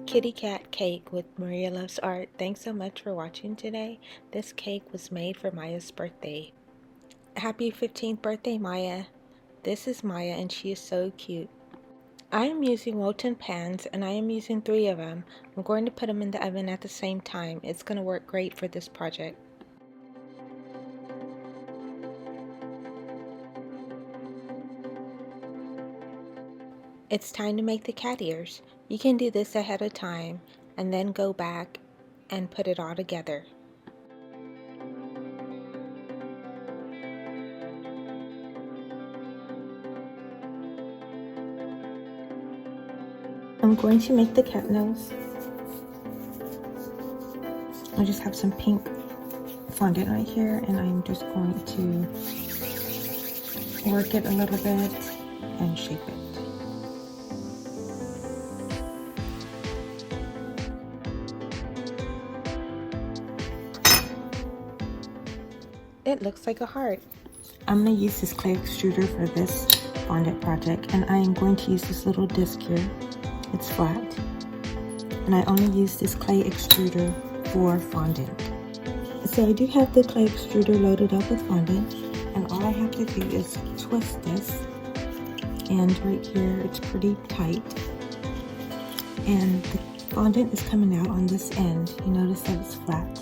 Kitty cat cake with Maria Loves Art. Thanks so much for watching today. This cake was made for Maya's birthday. Happy 15th birthday, Maya. This is Maya and she is so cute. I am using Wotan pans and I am using 3 of them. I'm going to put them in the oven at the same time. It's going to work great for this project. It's time to make the cat ears. You can do this ahead of time and then go back and put it all together. I'm going to make the cat nose. I just have some pink fondant right here and I'm just going to work it a little bit and shape it. It looks like a heart. I'm going to use this clay extruder for this fondant project and I am going to use this little disc here. It's flat and I only use this clay extruder for fondant. So I do have the clay extruder loaded up with fondant and all I have to do is twist this, and right here it's pretty tight and the fondant is coming out on this end. You notice that it's flat.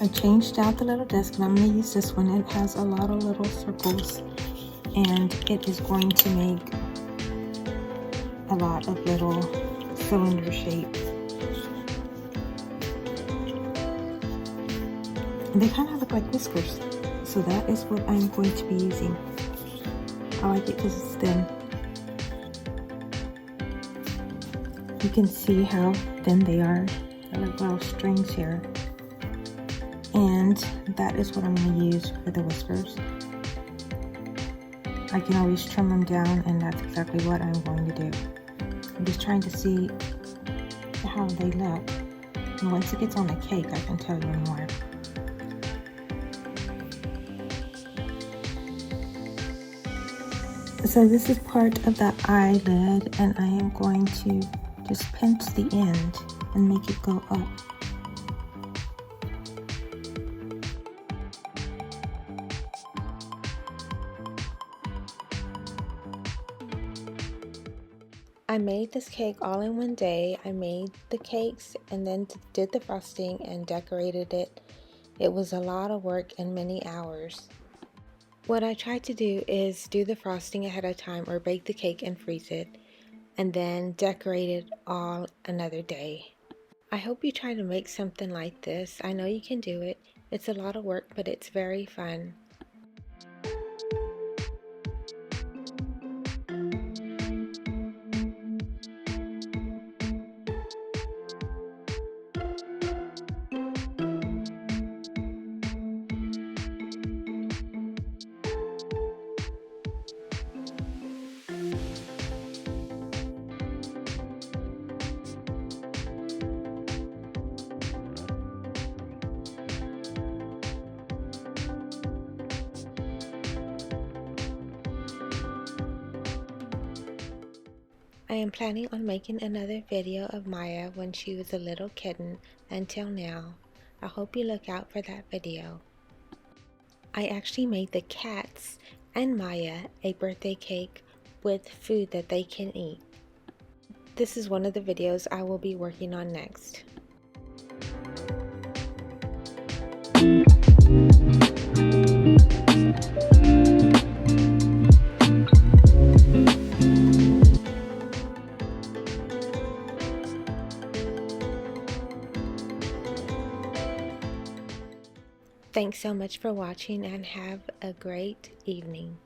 I changed out the little disc and I'm going to use this one. It has a lot of little circles and it is going to make a lot of little cylinder shapes. And they kind of look like whiskers, so that is what I'm going to be using. I like it because it's thin. You can see how thin they are. They're like little strings here. And that is what I'm going to use for the whiskers. I can always trim them down and that's exactly what I'm going to do. I'm just trying to see how they look. And once it gets on the cake, I can tell you more. So this is part of the eyelid and I am going to just pinch the end and make it go up. I made this cake all in one day. I made the cakes and then did the frosting and decorated it. It was a lot of work and many hours. What I tried to do is do the frosting ahead of time or bake the cake and freeze it and then decorate it all another day. I hope you try to make something like this. I know you can do it. It's a lot of work, but it's very fun. I am planning on making another video of Maya when she was a little kitten until now. I hope you look out for that video. I actually made the cats and Maya a birthday cake with food that they can eat. This is one of the videos I will be working on next. Thanks so much for watching and have a great evening.